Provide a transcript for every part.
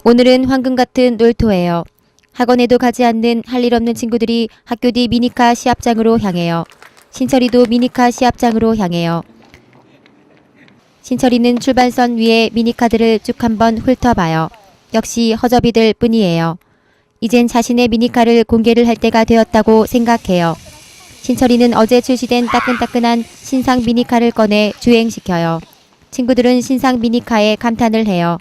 오늘은 황금 같은 놀토예요. 학원에도 가지 않는 할 일 없는 친구들이 학교 뒤 미니카 시합장으로 향해요. 신철이도 미니카 시합장으로 향해요. 신철이는 출발선 위에 미니카들을 쭉 한번 훑어봐요. 역시 허접이들 뿐이에요. 이젠 자신의 미니카를 공개를 할 때가 되었다고 생각해요. 신철이는 어제 출시된 따끈따끈한 신상 미니카를 꺼내 주행시켜요. 친구들은 신상 미니카에 감탄을 해요.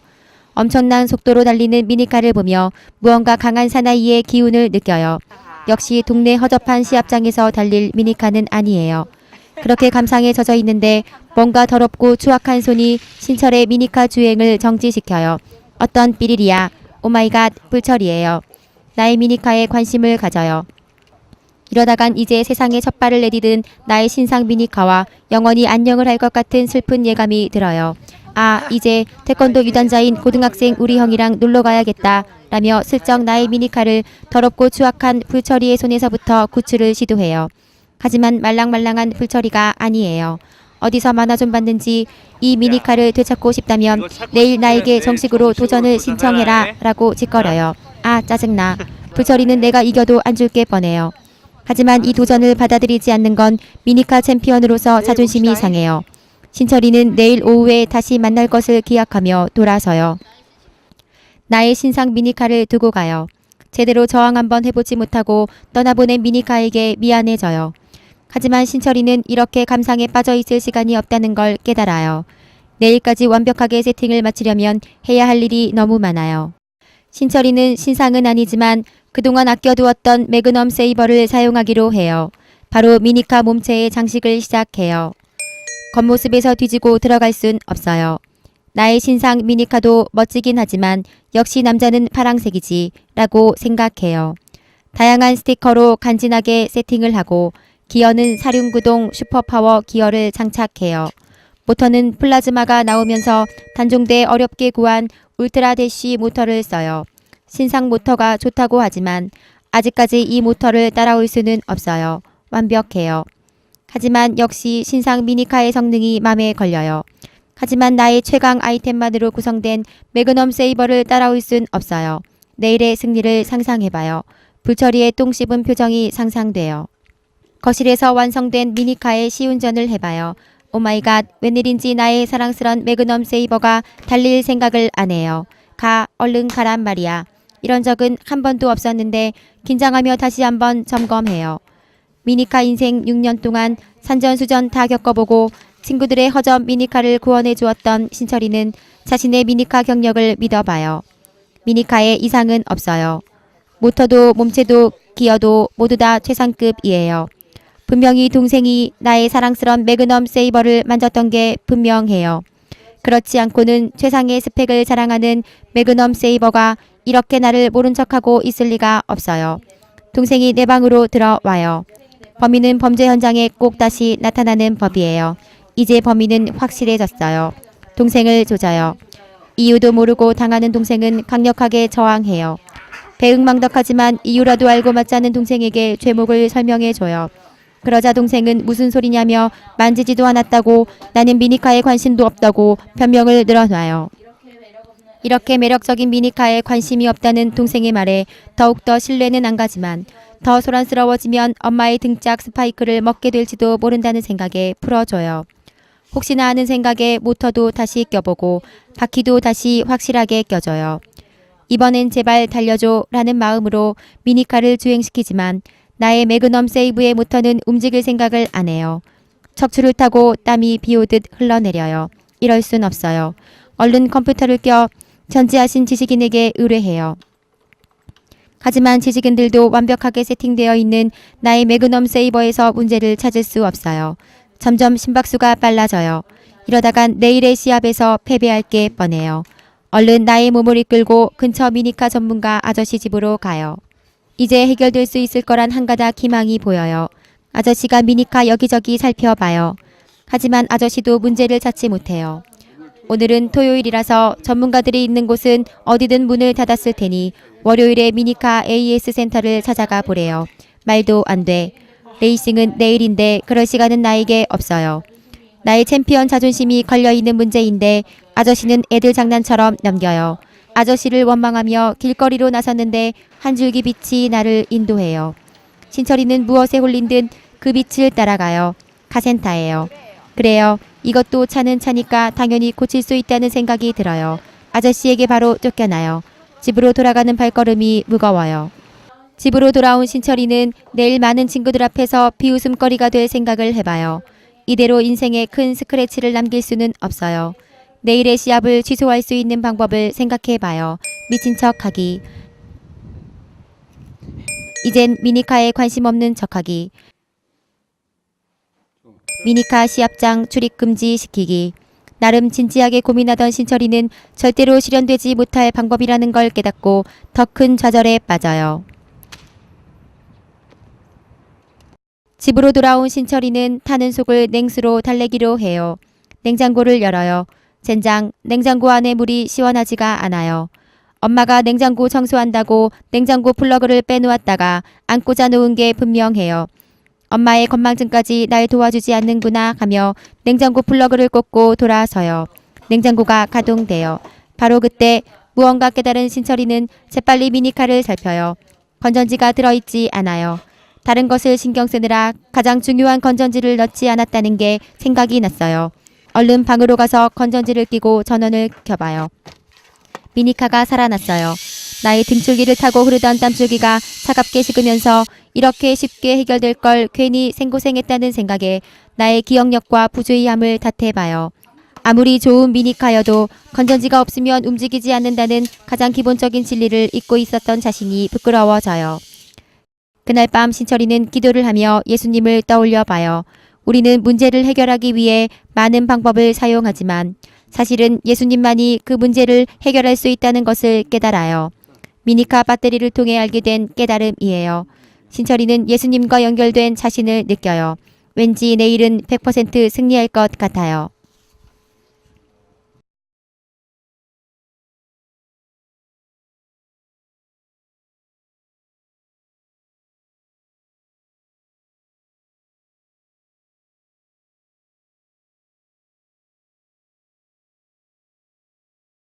엄청난 속도로 달리는 미니카를 보며 무언가 강한 사나이의 기운을 느껴요. 역시 동네 허접한 시합장에서 달릴 미니카는 아니에요. 그렇게 감상에 젖어 있는데 뭔가 더럽고 추악한 손이 신철의 미니카 주행을 정지시켜요. 어떤 삐리리야. 오마이갓, 불철이에요. 나의 미니카에 관심을 가져요. 이러다간 이제 세상에 첫 발을 내디딘 나의 신상 미니카와 영원히 안녕을 할 것 같은 슬픈 예감이 들어요. 아, 이제 태권도 유단자인 고등학생 우리 형이랑 놀러 가야겠다 라며 슬쩍 나의 미니카를 더럽고 추악한 불철이의 손에서부터 구출을 시도해요. 하지만 말랑말랑한 불철이가 아니에요. 어디서 만화 좀 봤는지 이 미니카를 되찾고 싶다면 내일 나에게 정식으로 도전을 신청해라 라고 짓거려요. 아, 짜증나. 불철이는 내가 이겨도 안 줄게 뻔해요. 하지만 이 도전을 받아들이지 않는 건 미니카 챔피언으로서 자존심이 상해요. 신철이는 내일 오후에 다시 만날 것을 기약하며 돌아서요. 나의 신상 미니카를 두고 가요. 제대로 저항 한번 해보지 못하고 떠나보낸 미니카에게 미안해져요. 하지만 신철이는 이렇게 감상에 빠져 있을 시간이 없다는 걸 깨달아요. 내일까지 완벽하게 세팅을 마치려면 해야 할 일이 너무 많아요. 신철이는 신상은 아니지만 그동안 아껴두었던 매그넘 세이버를 사용하기로 해요. 바로 미니카 몸체의 장식을 시작해요. 겉모습에서 뒤지고 들어갈 순 없어요. 나의 신상 미니카도 멋지긴 하지만 역시 남자는 파랑색이지 라고 생각해요. 다양한 스티커로 간지나게 세팅을 하고 기어는 사륜구동 슈퍼파워 기어를 장착해요. 모터는 플라즈마가 나오면서 단종돼 어렵게 구한 울트라 대쉬 모터를 써요. 신상 모터가 좋다고 하지만 아직까지 이 모터를 따라올 수는 없어요. 완벽해요. 하지만 역시 신상 미니카의 성능이 맘에 걸려요. 하지만 나의 최강 아이템만으로 구성된 매그넘 세이버를 따라올 순 없어요. 내일의 승리를 상상해봐요. 불철이의 똥 씹은 표정이 상상돼요. 거실에서 완성된 미니카의 시운전을 해봐요. 오마이갓, 웬일인지 나의 사랑스런 매그넘 세이버가 달릴 생각을 안 해요. 가, 얼른 가란 말이야. 이런 적은 한 번도 없었는데 긴장하며 다시 한번 점검해요. 미니카 인생 6년 동안 산전수전 다 겪어보고 친구들의 허접 미니카를 구원해 주었던 신철이는 자신의 미니카 경력을 믿어봐요. 미니카에 이상은 없어요. 모터도 몸체도 기어도 모두 다 최상급이에요. 분명히 동생이 나의 사랑스런 매그넘 세이버를 만졌던 게 분명해요. 그렇지 않고는 최상의 스펙을 자랑하는 매그넘 세이버가 이렇게 나를 모른 척하고 있을 리가 없어요. 동생이 내 방으로 들어와요. 범인은 범죄 현장에 꼭 다시 나타나는 법이에요. 이제 범인은 확실해졌어요. 동생을 조져요. 이유도 모르고 당하는 동생은 강력하게 저항해요. 배응망덕하지만 이유라도 알고 맞자는 동생에게 죄목을 설명해줘요. 그러자 동생은 무슨 소리냐며 만지지도 않았다고 나는 미니카에 관심도 없다고 변명을 늘어놔요. 이렇게 매력적인 미니카에 관심이 없다는 동생의 말에 더욱더 신뢰는 안 가지만 더 소란스러워지면 엄마의 등짝 스파이크를 먹게 될지도 모른다는 생각에 풀어줘요. 혹시나 하는 생각에 모터도 다시 껴보고 바퀴도 다시 확실하게 껴줘요. 이번엔 제발 달려줘 라는 마음으로 미니카를 주행시키지만 나의 매그넘 세이브의 모터는 움직일 생각을 안 해요. 척추를 타고 땀이 비오듯 흘러내려요. 이럴 순 없어요. 얼른 컴퓨터를 껴 전지하신 지식인에게 의뢰해요. 하지만 지식인들도 완벽하게 세팅되어 있는 나의 매그넘 세이버에서 문제를 찾을 수 없어요. 점점 심박수가 빨라져요. 이러다간 내일의 시합에서 패배할 게 뻔해요. 얼른 나의 몸을 이끌고 근처 미니카 전문가 아저씨 집으로 가요. 이제 해결될 수 있을 거란 한가닥 희망이 보여요. 아저씨가 미니카 여기저기 살펴봐요. 하지만 아저씨도 문제를 찾지 못해요. 오늘은 토요일이라서 전문가들이 있는 곳은 어디든 문을 닫았을 테니 월요일에 미니카 AS 센터를 찾아가 보래요. 말도 안 돼. 레이싱은 내일인데 그럴 시간은 나에게 없어요. 나의 챔피언 자존심이 걸려있는 문제인데 아저씨는 애들 장난처럼 넘겨요. 아저씨를 원망하며 길거리로 나섰는데 한 줄기 빛이 나를 인도해요. 신철이는 무엇에 홀린 듯 그 빛을 따라가요. 카센터예요. 그래요. 이것도 차는 차니까 당연히 고칠 수 있다는 생각이 들어요. 아저씨에게 바로 쫓겨나요. 집으로 돌아가는 발걸음이 무거워요. 집으로 돌아온 신철이는 내일 많은 친구들 앞에서 비웃음거리가 될 생각을 해봐요. 이대로 인생에 큰 스크래치를 남길 수는 없어요. 내일의 시합을 취소할 수 있는 방법을 생각해봐요. 미친 척하기. 이젠 미니카에 관심 없는 척하기. 미니카 시합장 출입 금지 시키기. 나름 진지하게 고민하던 신철이는 절대로 실현되지 못할 방법이라는 걸 깨닫고 더 큰 좌절에 빠져요. 집으로 돌아온 신철이는 타는 속을 냉수로 달래기로 해요. 냉장고를 열어요. 젠장, 냉장고 안에 물이 시원하지가 않아요. 엄마가 냉장고 청소한다고 냉장고 플러그를 빼놓았다가 안 꽂아 놓은 게 분명해요. 엄마의 건망증까지 날 도와주지 않는구나 하며 냉장고 플러그를 꽂고 돌아서요. 냉장고가 가동돼요. 바로 그때 무언가 깨달은 신철이는 재빨리 미니카를 살펴요. 건전지가 들어있지 않아요. 다른 것을 신경 쓰느라 가장 중요한 건전지를 넣지 않았다는 게 생각이 났어요. 얼른 방으로 가서 건전지를 끼고 전원을 켜봐요. 미니카가 살아났어요. 나의 등줄기를 타고 흐르던 땀줄기가 차갑게 식으면서 이렇게 쉽게 해결될 걸 괜히 생고생했다는 생각에 나의 기억력과 부주의함을 탓해봐요. 아무리 좋은 미니카여도 건전지가 없으면 움직이지 않는다는 가장 기본적인 진리를 잊고 있었던 자신이 부끄러워져요. 그날 밤 신철이는 기도를 하며 예수님을 떠올려 봐요. 우리는 문제를 해결하기 위해 많은 방법을 사용하지만 사실은 예수님만이 그 문제를 해결할 수 있다는 것을 깨달아요. 미니카 배터리를 통해 알게 된 깨달음이에요. 신철이는 예수님과 연결된 자신을 느껴요. 왠지 내일은 100% 승리할 것 같아요.